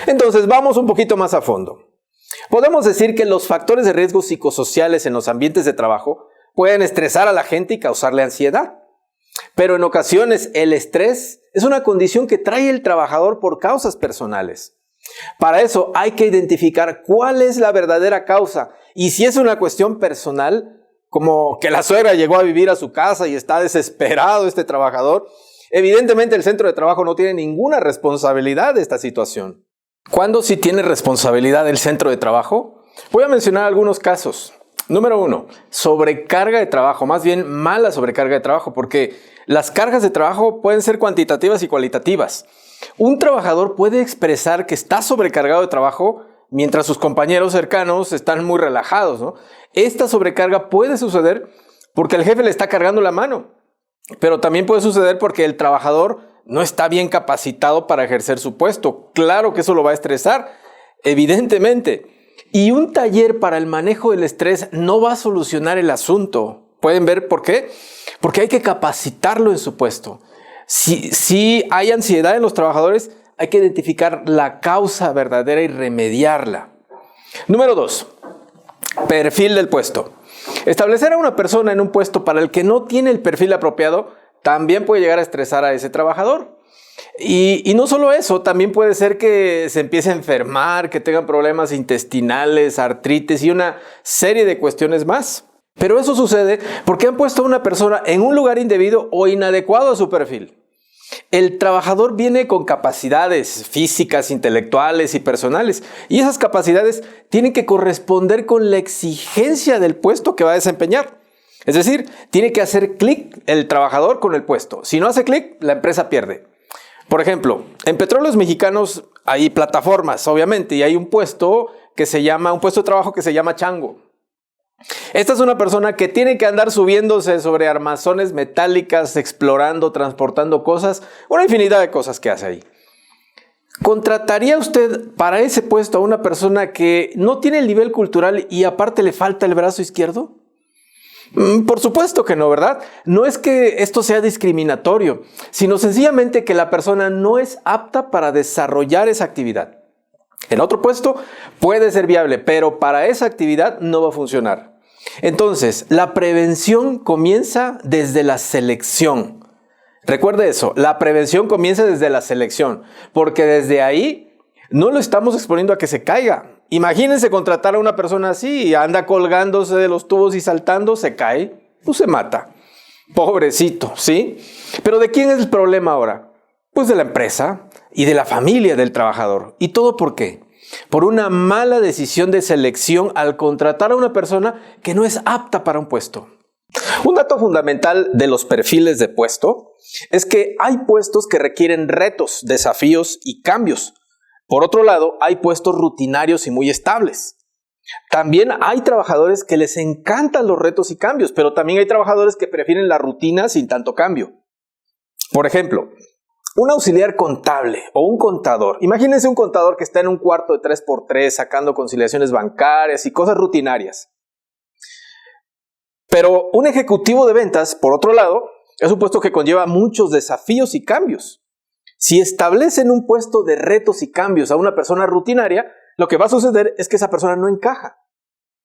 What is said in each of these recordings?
Entonces, vamos un poquito más a fondo. Podemos decir que los factores de riesgo psicosociales en los ambientes de trabajo pueden estresar a la gente y causarle ansiedad. Pero en ocasiones el estrés es una condición que trae el trabajador por causas personales. Para eso hay que identificar cuál es la verdadera causa y si es una cuestión personal, como que la suegra llegó a vivir a su casa y está desesperado este trabajador, evidentemente el centro de trabajo no tiene ninguna responsabilidad de esta situación. ¿Cuándo sí tiene responsabilidad el centro de trabajo? Voy a mencionar algunos casos. Número 1, sobrecarga de trabajo, más bien mala sobrecarga de trabajo, porque las cargas de trabajo pueden ser cuantitativas y cualitativas. Un trabajador puede expresar que está sobrecargado de trabajo mientras sus compañeros cercanos están muy relajados, ¿no? Esta sobrecarga puede suceder porque el jefe le está cargando la mano, pero también puede suceder porque el trabajador no está bien capacitado para ejercer su puesto. Claro que eso lo va a estresar, evidentemente. Y un taller para el manejo del estrés no va a solucionar el asunto. ¿Pueden ver por qué? Porque hay que capacitarlo en su puesto. Si hay ansiedad en los trabajadores, hay que identificar la causa verdadera y remediarla. Número 2, perfil del puesto. Establecer a una persona en un puesto para el que no tiene el perfil apropiado también puede llegar a estresar a ese trabajador. Y no solo eso, también puede ser que se empiece a enfermar, que tengan problemas intestinales, artritis y una serie de cuestiones más. Pero eso sucede porque han puesto a una persona en un lugar indebido o inadecuado a su perfil. El trabajador viene con capacidades físicas, intelectuales y personales, y esas capacidades tienen que corresponder con la exigencia del puesto que va a desempeñar. Es decir, tiene que hacer clic el trabajador con el puesto. Si no hace clic, la empresa pierde. Por ejemplo, en Petróleos Mexicanos hay plataformas, obviamente, y hay un puesto de trabajo que se llama chango. Esta es una persona que tiene que andar subiéndose sobre armazones metálicas, explorando, transportando cosas, una infinidad de cosas que hace ahí. ¿Contrataría usted para ese puesto a una persona que no tiene el nivel cultural y aparte le falta el brazo izquierdo? Por supuesto que no, ¿verdad? No es que esto sea discriminatorio, sino sencillamente que la persona no es apta para desarrollar esa actividad. El otro puesto puede ser viable, pero para esa actividad no va a funcionar. Entonces, la prevención comienza desde la selección. Recuerde eso, la prevención comienza desde la selección, porque desde ahí no lo estamos exponiendo a que se caiga. Imagínense contratar a una persona así y anda colgándose de los tubos y saltando, se cae, pues se mata. Pobrecito, ¿sí? Pero ¿de quién es el problema ahora? Pues de la empresa y de la familia del trabajador. ¿Y todo por qué? Por una mala decisión de selección al contratar a una persona que no es apta para un puesto. Un dato fundamental de los perfiles de puesto es que hay puestos que requieren retos, desafíos y cambios. Por otro lado, hay puestos rutinarios y muy estables. También hay trabajadores que les encantan los retos y cambios, pero también hay trabajadores que prefieren la rutina sin tanto cambio. Por ejemplo, un auxiliar contable o un contador. Imagínense un contador que está en un cuarto de 3x3 sacando conciliaciones bancarias y cosas rutinarias. Pero un ejecutivo de ventas, por otro lado, es un puesto que conlleva muchos desafíos y cambios. Si establecen un puesto de retos y cambios a una persona rutinaria, lo que va a suceder es que esa persona no encaja.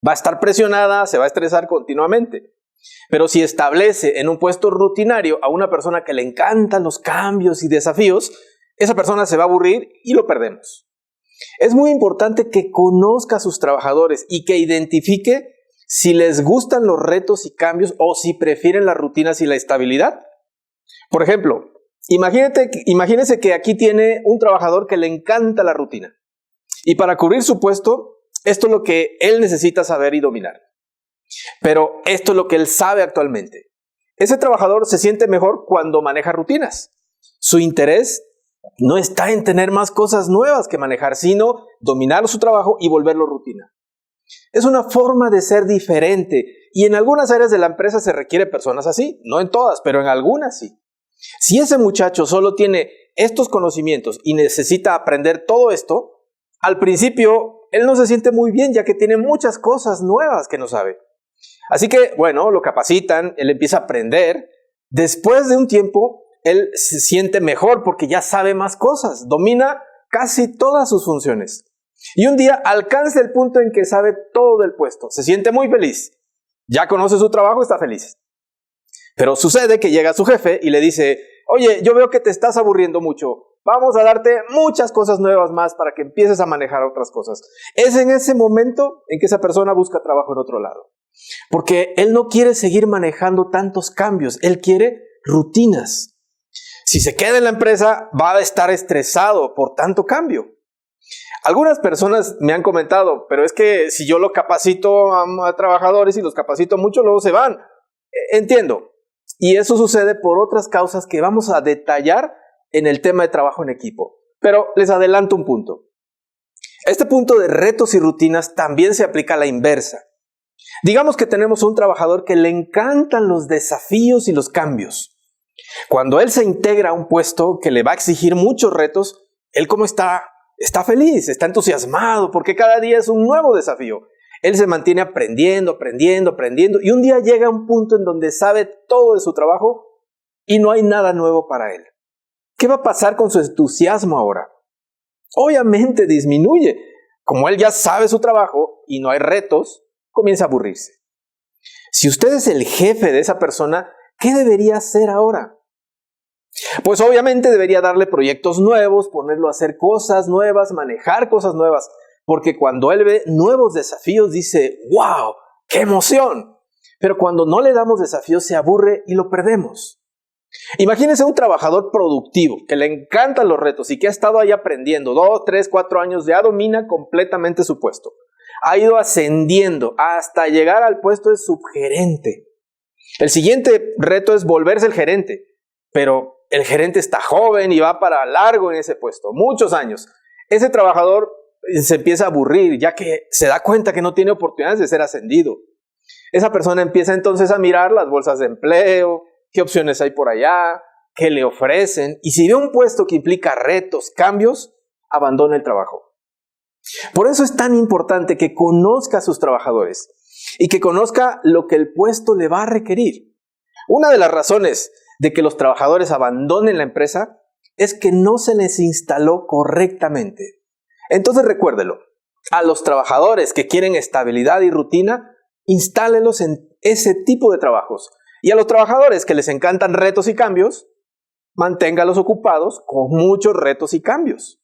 Va a estar presionada, se va a estresar continuamente. Pero si establece en un puesto rutinario a una persona que le encantan los cambios y desafíos, esa persona se va a aburrir y lo perdemos. Es muy importante que conozca a sus trabajadores y que identifique si les gustan los retos y cambios o si prefieren las rutinas y la estabilidad. Por ejemplo, imagínese que aquí tiene un trabajador que le encanta la rutina. Y para cubrir su puesto, esto es lo que él necesita saber y dominar. Pero esto es lo que él sabe actualmente. Ese trabajador se siente mejor cuando maneja rutinas. Su interés no está en tener más cosas nuevas que manejar, sino dominar su trabajo y volverlo rutina. Es una forma de ser diferente y en algunas áreas de la empresa se requiere personas así, no en todas, pero en algunas sí. Si ese muchacho solo tiene estos conocimientos y necesita aprender todo esto, al principio él no se siente muy bien ya que tiene muchas cosas nuevas que no sabe. Así que, bueno, lo capacitan, él empieza a aprender. Después de un tiempo, él se siente mejor porque ya sabe más cosas, domina casi todas sus funciones. Y un día alcanza el punto en que sabe todo del puesto. Se siente muy feliz. Ya conoce su trabajo, está feliz. Pero sucede que llega su jefe y le dice: oye, yo veo que te estás aburriendo mucho. Vamos a darte muchas cosas nuevas más para que empieces a manejar otras cosas. Es en ese momento en que esa persona busca trabajo en otro lado. Porque él no quiere seguir manejando tantos cambios. Él quiere rutinas. Si se queda en la empresa, va a estar estresado por tanto cambio. Algunas personas me han comentado: pero es que si yo lo capacito a trabajadores y los capacito mucho, luego se van. Entiendo. Y eso sucede por otras causas que vamos a detallar en el tema de trabajo en equipo. Pero les adelanto un punto. Este punto de retos y rutinas también se aplica a la inversa. Digamos que tenemos un trabajador que le encantan los desafíos y los cambios. Cuando él se integra a un puesto que le va a exigir muchos retos, él como está feliz, está entusiasmado porque cada día es un nuevo desafío. Él se mantiene aprendiendo y un día llega a un punto en donde sabe todo de su trabajo y no hay nada nuevo para él. ¿Qué va a pasar con su entusiasmo ahora? Obviamente disminuye. Como él ya sabe su trabajo y no hay retos, comienza a aburrirse. Si usted es el jefe de esa persona, ¿qué debería hacer ahora? Pues obviamente debería darle proyectos nuevos, ponerlo a hacer cosas nuevas, manejar cosas nuevas, porque cuando él ve nuevos desafíos dice: ¡wow! ¡Qué emoción! Pero cuando no le damos desafíos se aburre y lo perdemos. Imagínense un trabajador productivo que le encantan los retos y que ha estado ahí aprendiendo 2, 3, 4 años, ya domina completamente su puesto. Ha ido ascendiendo hasta llegar al puesto de subgerente. El siguiente reto es volverse el gerente, pero el gerente está joven y va para largo en ese puesto, muchos años. Ese trabajador se empieza a aburrir ya que se da cuenta que no tiene oportunidades de ser ascendido. Esa persona empieza entonces a mirar las bolsas de empleo, qué opciones hay por allá, qué le ofrecen, y si ve un puesto que implica retos, cambios, abandona el trabajo. Por eso es tan importante que conozca a sus trabajadores y que conozca lo que el puesto le va a requerir. Una de las razones de que los trabajadores abandonen la empresa es que no se les instaló correctamente. Entonces recuérdelo, a los trabajadores que quieren estabilidad y rutina, instálelos en ese tipo de trabajos. Y a los trabajadores que les encantan retos y cambios, manténgalos ocupados con muchos retos y cambios.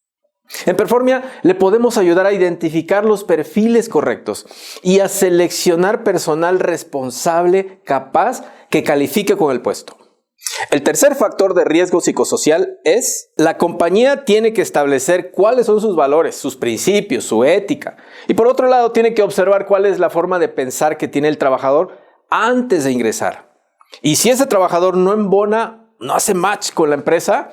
En Performia le podemos ayudar a identificar los perfiles correctos y a seleccionar personal responsable, capaz, que califique con el puesto. El tercer factor de riesgo psicosocial es: la compañía tiene que establecer cuáles son sus valores, sus principios, su ética. Y por otro lado, tiene que observar cuál es la forma de pensar que tiene el trabajador antes de ingresar. Y si ese trabajador no embona, no hace match con la empresa,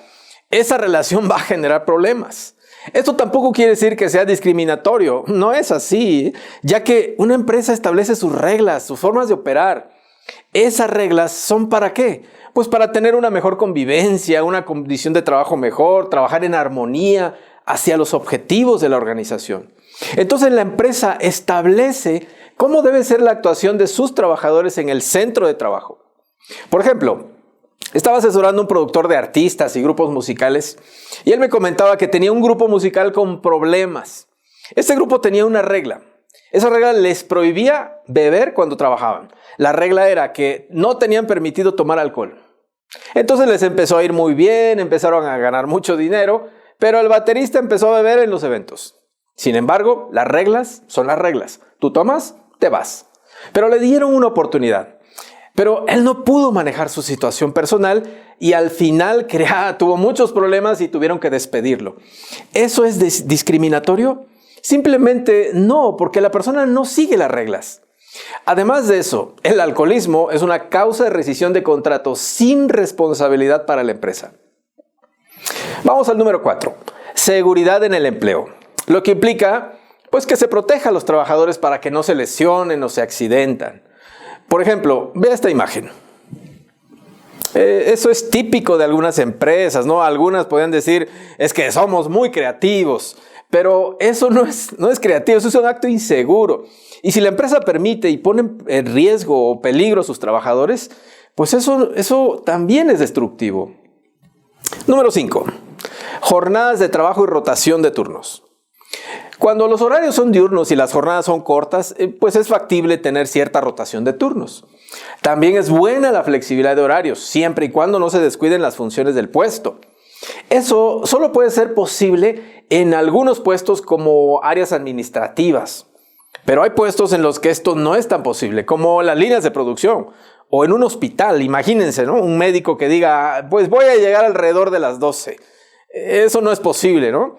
esa relación va a generar problemas. Esto tampoco quiere decir que sea discriminatorio, no es así, ya que una empresa establece sus reglas, sus formas de operar. ¿Esas reglas son para qué? Pues para tener una mejor convivencia, una condición de trabajo mejor, trabajar en armonía hacia los objetivos de la organización. Entonces la empresa establece cómo debe ser la actuación de sus trabajadores en el centro de trabajo. Por ejemplo, estaba asesorando a un productor de artistas y grupos musicales y él me comentaba que tenía un grupo musical con problemas. Este grupo tenía una regla. Esa regla les prohibía beber cuando trabajaban. La regla era que no tenían permitido tomar alcohol. Entonces les empezó a ir muy bien, empezaron a ganar mucho dinero, pero el baterista empezó a beber en los eventos. Sin embargo, las reglas son las reglas. Tú tomas, te vas. Pero le dieron una oportunidad. Pero él no pudo manejar su situación personal y al final tuvo muchos problemas y tuvieron que despedirlo. ¿Eso es discriminatorio? Simplemente no, porque la persona no sigue las reglas. Además de eso, el alcoholismo es una causa de rescisión de contrato sin responsabilidad para la empresa. Vamos al número 4. Seguridad en el empleo. Lo que implica, pues, que se proteja a los trabajadores para que no se lesionen o se accidentan. Por ejemplo, vea esta imagen. Eso es típico de algunas empresas, ¿no? Algunas podrían decir, es que somos muy creativos, pero eso no es creativo, eso es un acto inseguro. Y si la empresa permite y pone en riesgo o peligro a sus trabajadores, pues eso también es destructivo. Número 5. Jornadas de trabajo y rotación de turnos. Cuando los horarios son diurnos y las jornadas son cortas, pues es factible tener cierta rotación de turnos. También es buena la flexibilidad de horarios, siempre y cuando no se descuiden las funciones del puesto. Eso solo puede ser posible en algunos puestos como áreas administrativas. Pero hay puestos en los que esto no es tan posible, como las líneas de producción o en un hospital. Imagínense, ¿no? Un médico que diga, pues voy a llegar alrededor de las 12. Eso no es posible, ¿no?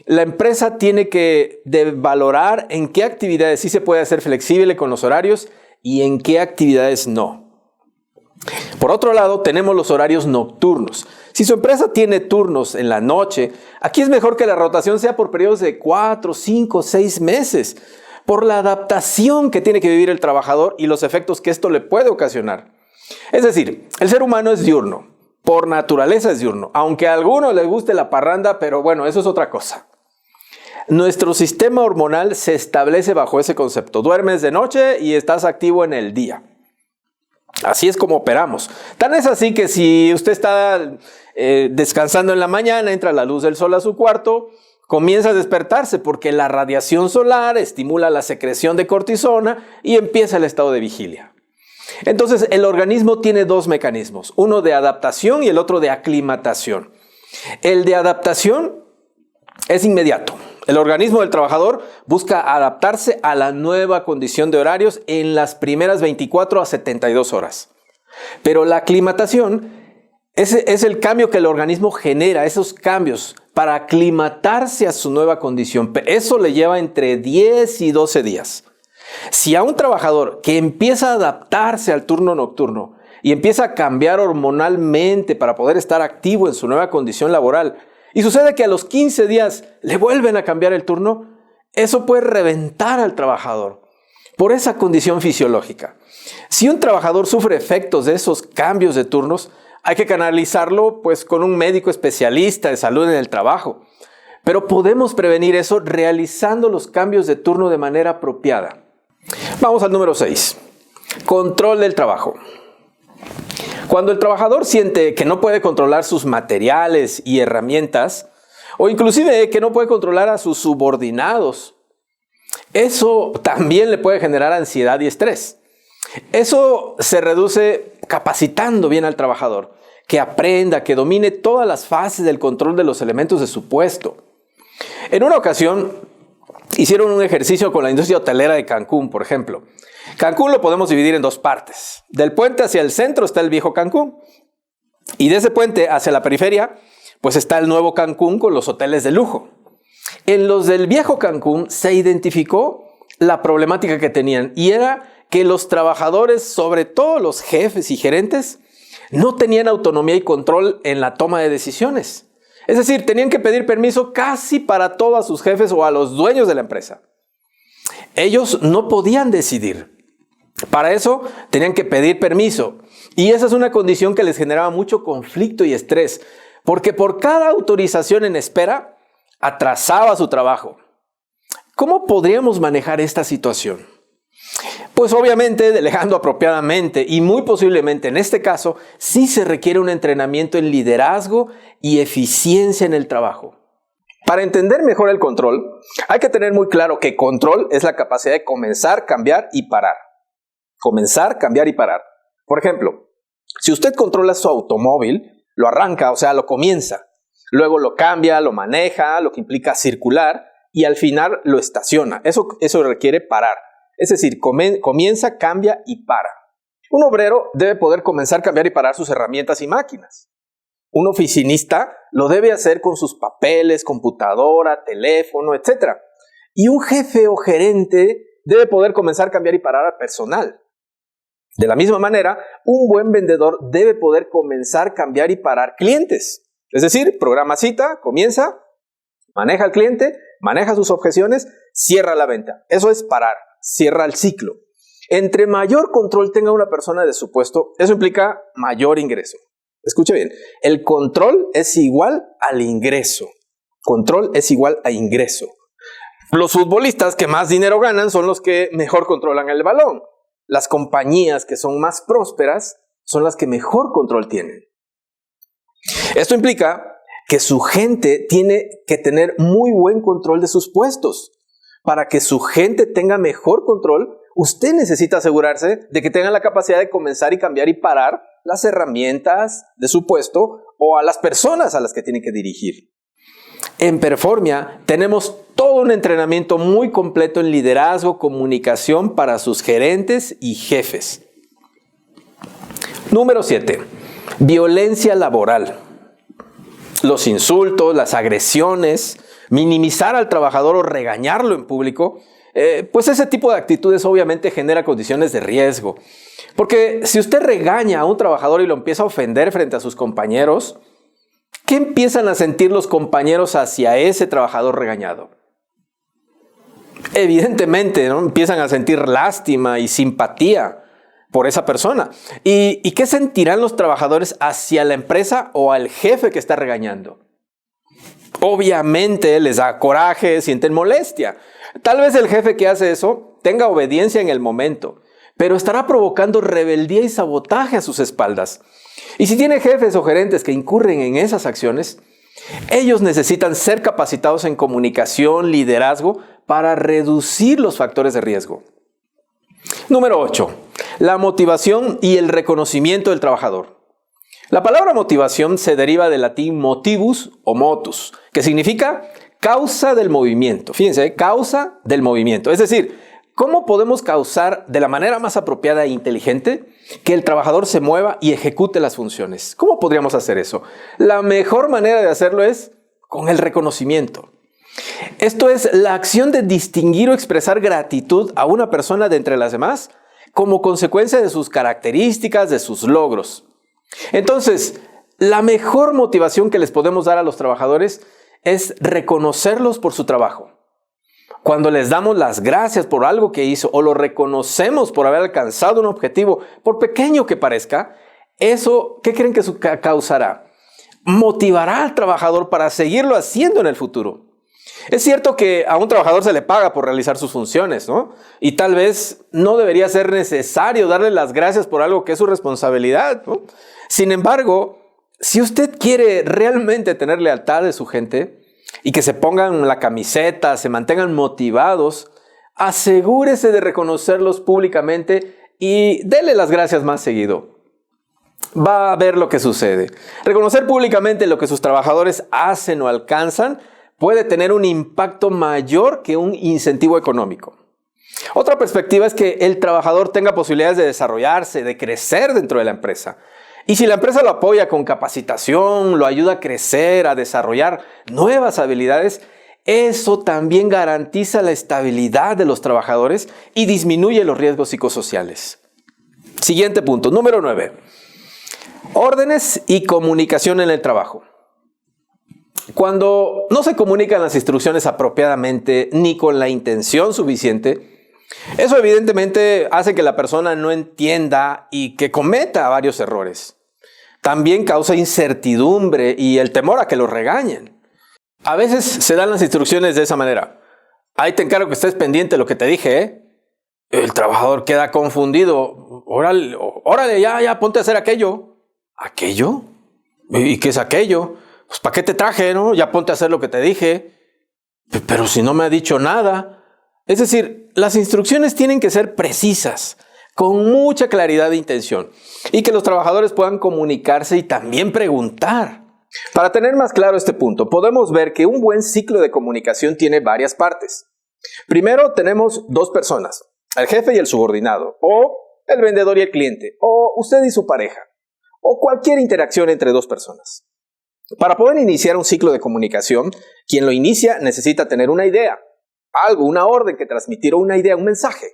La empresa tiene que valorar en qué actividades sí se puede hacer flexible con los horarios y en qué actividades no. Por otro lado, tenemos los horarios nocturnos. Si su empresa tiene turnos en la noche, aquí es mejor que la rotación sea por periodos de 4, 5, 6 meses, por la adaptación que tiene que vivir el trabajador y los efectos que esto le puede ocasionar. Es decir, el ser humano es diurno, por naturaleza es diurno, aunque a algunos les guste la parranda, pero bueno, eso es otra cosa. Nuestro sistema hormonal se establece bajo ese concepto. Duermes de noche y estás activo en el día. Así es como operamos. Tan es así que si usted está descansando en la mañana, entra la luz del sol a su cuarto, comienza a despertarse porque la radiación solar estimula la secreción de cortisona y empieza el estado de vigilia. Entonces, el organismo tiene dos mecanismos, uno de adaptación y el otro de aclimatación. El de adaptación es inmediato. El organismo del trabajador busca adaptarse a la nueva condición de horarios en las primeras 24 a 72 horas. Pero la aclimatación es el cambio que el organismo genera, esos cambios para aclimatarse a su nueva condición. Eso le lleva entre 10 y 12 días. Si a un trabajador que empieza a adaptarse al turno nocturno y empieza a cambiar hormonalmente para poder estar activo en su nueva condición laboral, y sucede que a los 15 días le vuelven a cambiar el turno, eso puede reventar al trabajador por esa condición fisiológica. Si un trabajador sufre efectos de esos cambios de turnos, hay que canalizarlo pues con un médico especialista de salud en el trabajo. Pero podemos prevenir eso realizando los cambios de turno de manera apropiada. Vamos al número 6. Control del trabajo. Cuando el trabajador siente que no puede controlar sus materiales y herramientas, o inclusive que no puede controlar a sus subordinados, eso también le puede generar ansiedad y estrés. Eso se reduce capacitando bien al trabajador, que aprenda, que domine todas las fases del control de los elementos de su puesto. En una ocasión, hicieron un ejercicio con la industria hotelera de Cancún, por ejemplo. Cancún lo podemos dividir en dos partes. Del puente hacia el centro está el viejo Cancún. Y de ese puente hacia la periferia, pues está el nuevo Cancún con los hoteles de lujo. En los del viejo Cancún se identificó la problemática que tenían y era que los trabajadores, sobre todo los jefes y gerentes, no tenían autonomía y control en la toma de decisiones. Es decir, tenían que pedir permiso casi para todo a sus jefes o a los dueños de la empresa. Ellos no podían decidir. Para eso tenían que pedir permiso. Y esa es una condición que les generaba mucho conflicto y estrés, porque por cada autorización en espera atrasaba su trabajo. ¿Cómo podríamos manejar esta situación? Pues obviamente delegando apropiadamente y muy posiblemente en este caso sí se requiere un entrenamiento en liderazgo y eficiencia en el trabajo. Para entender mejor el control, hay que tener muy claro que control es la capacidad de comenzar, cambiar y parar. Comenzar, cambiar y parar. Por ejemplo, si usted controla su automóvil, lo arranca, o sea, lo comienza. Luego lo cambia, lo maneja, lo que implica circular y al final lo estaciona. Eso requiere parar. Es decir, comienza, cambia y para. Un obrero debe poder comenzar, cambiar y parar sus herramientas y máquinas. Un oficinista lo debe hacer con sus papeles, computadora, teléfono, etc. Y un jefe o gerente debe poder comenzar, cambiar y parar al personal. De la misma manera, un buen vendedor debe poder comenzar, cambiar y parar clientes. Es decir, programa cita, comienza, maneja al cliente, maneja sus objeciones, cierra la venta. Eso es parar, cierra el ciclo. Entre mayor control tenga una persona de su puesto, eso implica mayor ingreso. Escuche bien, el control es igual al ingreso. Control es igual a ingreso. Los futbolistas que más dinero ganan son los que mejor controlan el balón. Las compañías que son más prósperas son las que mejor control tienen. Esto implica que su gente tiene que tener muy buen control de sus puestos. Para que su gente tenga mejor control, usted necesita asegurarse de que tengan la capacidad de comenzar y cambiar y parar las herramientas de su puesto o a las personas a las que tienen que dirigir. En Performia tenemos todo un entrenamiento muy completo en liderazgo, comunicación para sus gerentes y jefes. Número 7. Violencia laboral. Los insultos, las agresiones, minimizar al trabajador o regañarlo en público, pues ese tipo de actitudes obviamente genera condiciones de riesgo. Porque si usted regaña a un trabajador y lo empieza a ofender frente a sus compañeros, ¿qué empiezan a sentir los compañeros hacia ese trabajador regañado? Evidentemente, ¿no? Empiezan a sentir lástima y simpatía por esa persona. ¿Y qué sentirán los trabajadores hacia la empresa o al jefe que está regañando? Obviamente les da coraje, sienten molestia. Tal vez el jefe que hace eso tenga obediencia en el momento, pero estará provocando rebeldía y sabotaje a sus espaldas. Y si tiene jefes o gerentes que incurren en esas acciones, ellos necesitan ser capacitados en comunicación, liderazgo, para reducir los factores de riesgo. Número 8. La motivación y el reconocimiento del trabajador. La palabra motivación se deriva del latín motivus o motus, que significa causa del movimiento. Fíjense, causa del movimiento. Es decir, ¿cómo podemos causar de la manera más apropiada e inteligente que el trabajador se mueva y ejecute las funciones? ¿Cómo podríamos hacer eso? La mejor manera de hacerlo es con el reconocimiento. Esto es la acción de distinguir o expresar gratitud a una persona de entre las demás como consecuencia de sus características, de sus logros. Entonces, la mejor motivación que les podemos dar a los trabajadores es reconocerlos por su trabajo. Cuando les damos las gracias por algo que hizo o lo reconocemos por haber alcanzado un objetivo, por pequeño que parezca, eso, ¿qué creen que causará? Motivará al trabajador para seguirlo haciendo en el futuro. Es cierto que a un trabajador se le paga por realizar sus funciones, ¿no? Y tal vez no debería ser necesario darle las gracias por algo que es su responsabilidad, ¿no? Sin embargo, si usted quiere realmente tener lealtad de su gente y que se pongan la camiseta, se mantengan motivados, asegúrese de reconocerlos públicamente y dele las gracias más seguido. Va a ver lo que sucede. Reconocer públicamente lo que sus trabajadores hacen o alcanzan puede tener un impacto mayor que un incentivo económico. Otra perspectiva es que el trabajador tenga posibilidades de desarrollarse, de crecer dentro de la empresa. Y si la empresa lo apoya con capacitación, lo ayuda a crecer, a desarrollar nuevas habilidades, eso también garantiza la estabilidad de los trabajadores y disminuye los riesgos psicosociales. Siguiente punto, número 9. Órdenes y comunicación en el trabajo. Cuando no se comunican las instrucciones apropiadamente ni con la intención suficiente, eso evidentemente hace que la persona no entienda y que cometa varios errores. También causa incertidumbre y el temor a que lo regañen. A veces se dan las instrucciones de esa manera. Ahí te encargo que estés pendiente de lo que te dije, ¿eh? El trabajador queda confundido. Órale, ya, ponte a hacer aquello. ¿Aquello? ¿Y qué es aquello? Pues ¿para qué te traje, no? Ya ponte a hacer lo que te dije. Pero si no me ha dicho nada. Es decir, las instrucciones tienen que ser precisas, con mucha claridad de intención, y que los trabajadores puedan comunicarse y también preguntar. Para tener más claro este punto, podemos ver que un buen ciclo de comunicación tiene varias partes. Primero tenemos dos personas, el jefe y el subordinado, o el vendedor y el cliente, o usted y su pareja, o cualquier interacción entre dos personas. Para poder iniciar un ciclo de comunicación, quien lo inicia necesita tener una idea, algo, una orden que transmitir o una idea, un mensaje.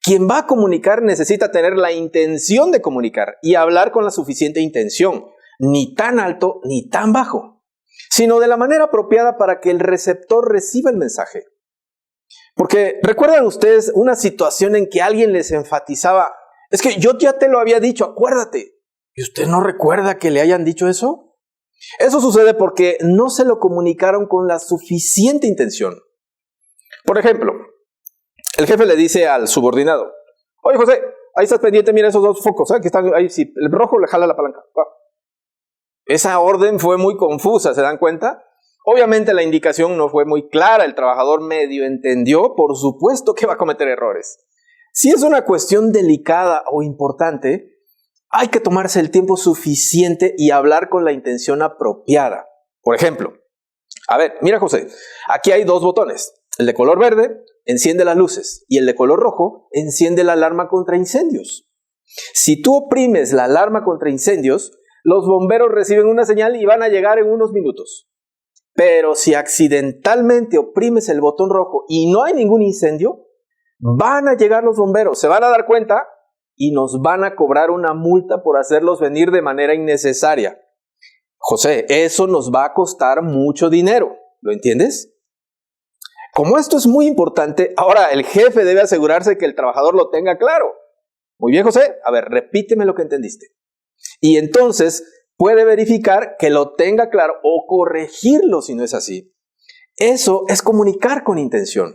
Quien va a comunicar necesita tener la intención de comunicar y hablar con la suficiente intención, ni tan alto ni tan bajo, sino de la manera apropiada para que el receptor reciba el mensaje. Porque ¿recuerdan ustedes una situación en que alguien les enfatizaba? Es que yo ya te lo había dicho, acuérdate. ¿Y usted no recuerda que le hayan dicho eso? Eso sucede porque no se lo comunicaron con la suficiente intención. Por ejemplo, el jefe le dice al subordinado: oye José, ahí estás pendiente, mira esos dos focos, que están ahí, si el rojo le jala la palanca. Esa orden fue muy confusa, ¿se dan cuenta? Obviamente la indicación no fue muy clara, el trabajador medio entendió, por supuesto que va a cometer errores. Si es una cuestión delicada o importante, hay que tomarse el tiempo suficiente y hablar con la intención apropiada. Por ejemplo, a ver, mira José, aquí hay 2 botones. El de color verde enciende las luces y el de color rojo enciende la alarma contra incendios. Si tú oprimes la alarma contra incendios, los bomberos reciben una señal y van a llegar en unos minutos. Pero si accidentalmente oprimes el botón rojo y no hay ningún incendio, van a llegar los bomberos, se van a dar cuenta y nos van a cobrar una multa por hacerlos venir de manera innecesaria. José, eso nos va a costar mucho dinero, ¿lo entiendes? Como esto es muy importante, ahora el jefe debe asegurarse que el trabajador lo tenga claro. Muy bien, José, a ver, repíteme lo que entendiste. Y entonces puede verificar que lo tenga claro o corregirlo si no es así. Eso es comunicar con intención.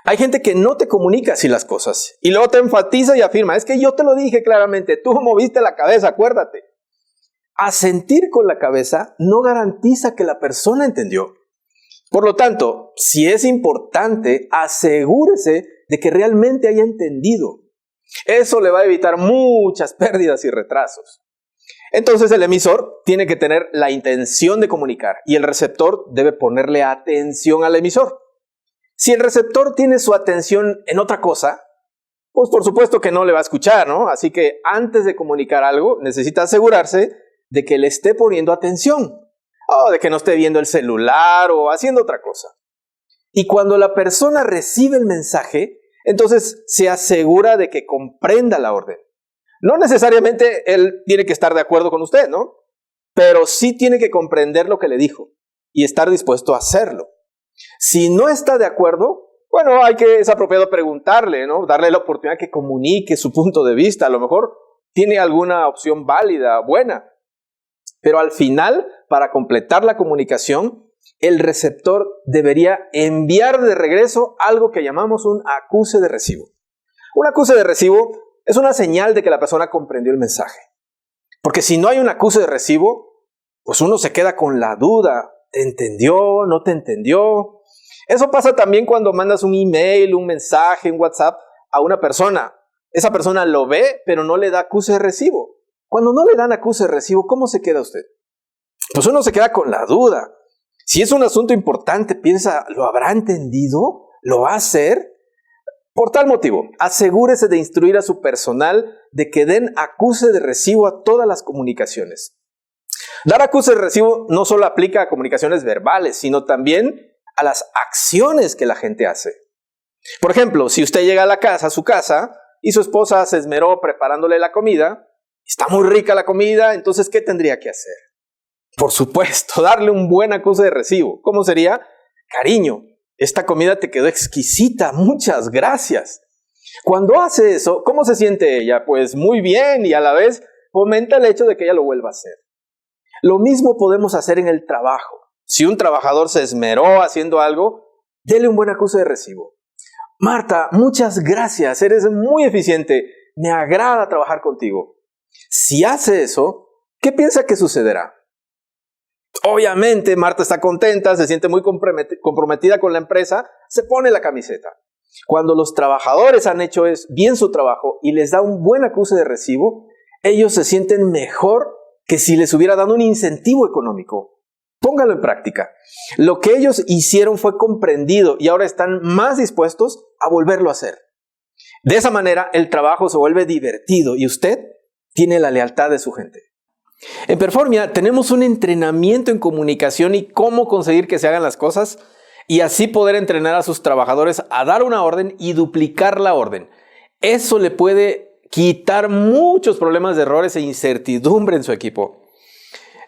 Hay gente que no te comunica así las cosas y luego te enfatiza y afirma, es que yo te lo dije claramente, tú moviste la cabeza, acuérdate. Asentir con la cabeza no garantiza que la persona entendió. Por lo tanto, si es importante, asegúrese de que realmente haya entendido. Eso le va a evitar muchas pérdidas y retrasos. Entonces el emisor tiene que tener la intención de comunicar y el receptor debe ponerle atención al emisor. Si el receptor tiene su atención en otra cosa, pues por supuesto que no le va a escuchar, ¿no? Así que antes de comunicar algo, necesita asegurarse de que le esté poniendo atención, o de que no esté viendo el celular o haciendo otra cosa. Y cuando la persona recibe el mensaje, entonces se asegura de que comprenda la orden. No necesariamente él tiene que estar de acuerdo con usted, ¿no? Pero sí tiene que comprender lo que le dijo y estar dispuesto a hacerlo. Si no está de acuerdo, bueno, es apropiado preguntarle, ¿no? Darle la oportunidad que comunique su punto de vista. A lo mejor tiene alguna opción válida, buena. Pero al final, para completar la comunicación, el receptor debería enviar de regreso algo que llamamos un acuse de recibo. Un acuse de recibo es una señal de que la persona comprendió el mensaje. Porque si no hay un acuse de recibo, pues uno se queda con la duda. ¿Te entendió? ¿No te entendió? Eso pasa también cuando mandas un email, un mensaje, un WhatsApp a una persona. Esa persona lo ve, pero no le da acuse de recibo. Cuando no le dan acuse de recibo, ¿cómo se queda usted? Pues uno se queda con la duda. Si es un asunto importante, piensa, ¿lo habrá entendido? ¿Lo va a hacer? Por tal motivo, asegúrese de instruir a su personal de que den acuse de recibo a todas las comunicaciones. Dar acuse de recibo no solo aplica a comunicaciones verbales, sino también a las acciones que la gente hace. Por ejemplo, si usted llega a su casa, y su esposa se esmeró preparándole la comida, está muy rica la comida, entonces, ¿qué tendría que hacer? Por supuesto, darle un buen acuse de recibo. ¿Cómo sería? Cariño, esta comida te quedó exquisita, muchas gracias. Cuando hace eso, ¿cómo se siente ella? Pues muy bien y a la vez fomenta el hecho de que ella lo vuelva a hacer. Lo mismo podemos hacer en el trabajo. Si un trabajador se esmeró haciendo algo, dele un buen acuse de recibo. Marta, muchas gracias, eres muy eficiente, me agrada trabajar contigo. Si hace eso, ¿qué piensa que sucederá? Obviamente Marta está contenta, se siente muy comprometida con la empresa, se pone la camiseta. Cuando los trabajadores han hecho bien su trabajo y les da un buen acuse de recibo, ellos se sienten mejor que si les hubiera dado un incentivo económico. Póngalo en práctica. Lo que ellos hicieron fue comprendido y ahora están más dispuestos a volverlo a hacer. De esa manera el trabajo se vuelve divertido y usted tiene la lealtad de su gente. En Performia tenemos un entrenamiento en comunicación y cómo conseguir que se hagan las cosas y así poder entrenar a sus trabajadores a dar una orden y duplicar la orden. Eso le puede quitar muchos problemas de errores e incertidumbre en su equipo.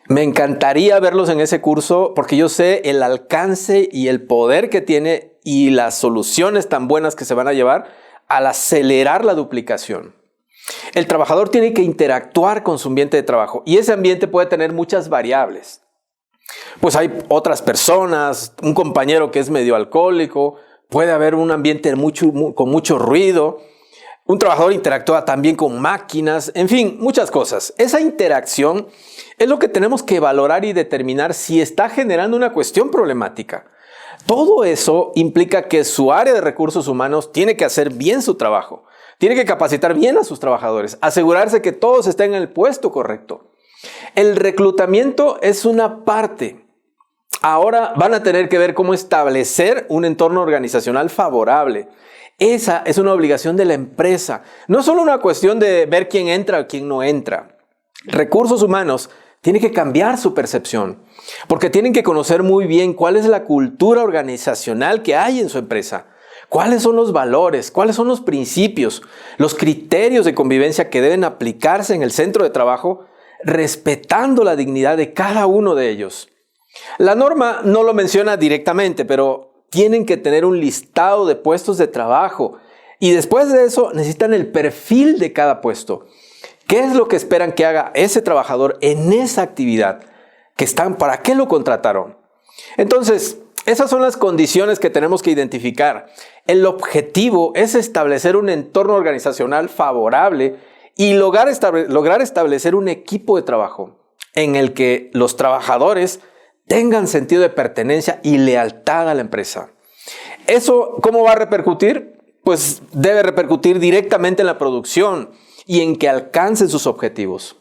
Me encantaría verlos en ese curso porque yo sé el alcance y el poder que tiene y las soluciones tan buenas que se van a llevar al acelerar la duplicación. El trabajador tiene que interactuar con su ambiente de trabajo y ese ambiente puede tener muchas variables. Pues hay otras personas, un compañero que es medio alcohólico, puede haber un ambiente con mucho ruido. Un trabajador interactúa también con máquinas, en fin, muchas cosas. Esa interacción es lo que tenemos que valorar y determinar si está generando una cuestión problemática. Todo eso implica que su área de recursos humanos tiene que hacer bien su trabajo, tiene que capacitar bien a sus trabajadores, asegurarse que todos estén en el puesto correcto. El reclutamiento es una parte. Ahora van a tener que ver cómo establecer un entorno organizacional favorable. Esa es una obligación de la empresa. No es solo una cuestión de ver quién entra o quién no entra. Recursos humanos tienen que cambiar su percepción, porque tienen que conocer muy bien cuál es la cultura organizacional que hay en su empresa, cuáles son los valores, cuáles son los principios, los criterios de convivencia que deben aplicarse en el centro de trabajo, respetando la dignidad de cada uno de ellos. La norma no lo menciona directamente, pero tienen que tener un listado de puestos de trabajo y después de eso necesitan el perfil de cada puesto. ¿Qué es lo que esperan que haga ese trabajador en esa actividad? ¿Para qué lo contrataron? Entonces, esas son las condiciones que tenemos que identificar. El objetivo es establecer un entorno organizacional favorable y lograr establecer un equipo de trabajo en el que los trabajadores tengan sentido de pertenencia y lealtad a la empresa. ¿Eso cómo va a repercutir? Pues debe repercutir directamente en la producción y en que alcancen sus objetivos.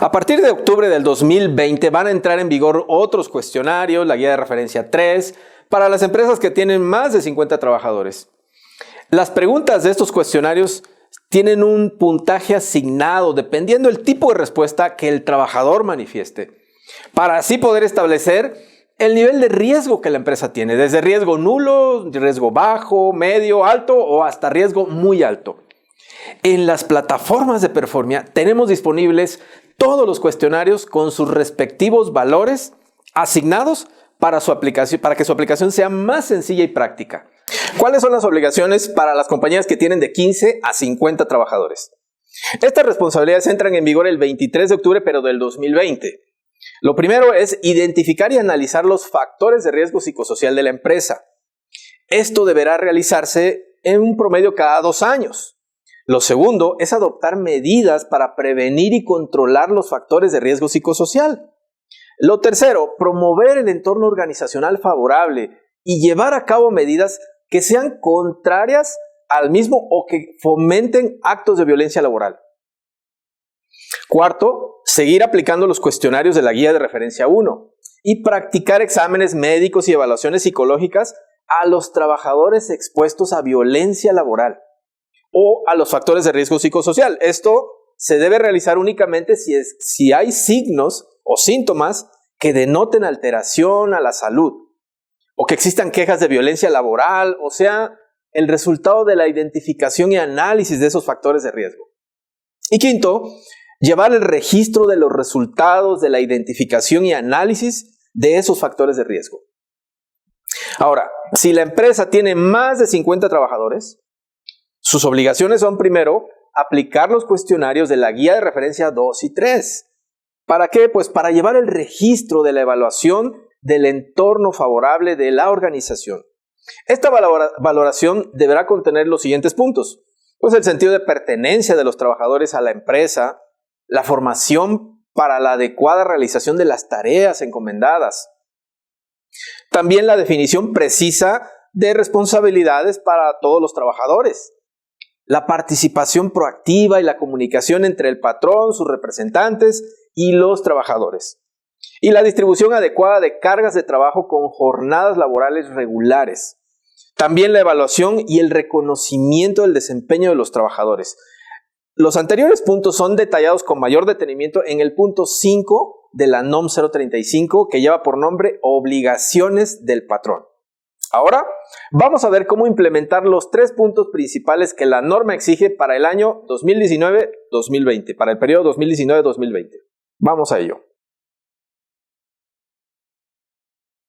A partir de octubre del 2020 van a entrar en vigor otros cuestionarios, la guía de referencia 3, para las empresas que tienen más de 50 trabajadores. Las preguntas de estos cuestionarios tienen un puntaje asignado dependiendo del tipo de respuesta que el trabajador manifieste, para así poder establecer el nivel de riesgo que la empresa tiene, desde riesgo nulo, riesgo bajo, medio, alto o hasta riesgo muy alto. En las plataformas de Performia tenemos disponibles todos los cuestionarios con sus respectivos valores asignados para que su aplicación sea más sencilla y práctica. ¿Cuáles son las obligaciones para las compañías que tienen de 15 a 50 trabajadores? Estas responsabilidades entran en vigor el 23 de octubre, pero del 2020. Lo primero es identificar y analizar los factores de riesgo psicosocial de la empresa. Esto deberá realizarse en un promedio cada 2 años. Lo segundo es adoptar medidas para prevenir y controlar los factores de riesgo psicosocial. Lo tercero, promover el entorno organizacional favorable y llevar a cabo medidas que sean contrarias al mismo o que fomenten actos de violencia laboral. Cuarto, seguir aplicando los cuestionarios de la guía de referencia 1 y practicar exámenes médicos y evaluaciones psicológicas a los trabajadores expuestos a violencia laboral o a los factores de riesgo psicosocial. Esto se debe realizar únicamente si hay signos o síntomas que denoten alteración a la salud o que existan quejas de violencia laboral, o sea, el resultado de la identificación y análisis de esos factores de riesgo. Y quinto, llevar el registro de los resultados de la identificación y análisis de esos factores de riesgo. Ahora, si la empresa tiene más de 50 trabajadores, sus obligaciones son primero aplicar los cuestionarios de la guía de referencia 2 y 3. ¿Para qué? Pues para llevar el registro de la evaluación del entorno favorable de la organización. Esta valoración deberá contener los siguientes puntos. Pues el sentido de pertenencia de los trabajadores a la empresa, la formación para la adecuada realización de las tareas encomendadas. También la definición precisa de responsabilidades para todos los trabajadores. La participación proactiva y la comunicación entre el patrón, sus representantes y los trabajadores. Y la distribución adecuada de cargas de trabajo con jornadas laborales regulares. También la evaluación y el reconocimiento del desempeño de los trabajadores. Los anteriores puntos son detallados con mayor detenimiento en el punto 5 de la NOM 035, que lleva por nombre Obligaciones del Patrón. Ahora vamos a ver cómo implementar los 3 puntos principales que la norma exige para el año 2019-2020, para el periodo 2019-2020. Vamos a ello.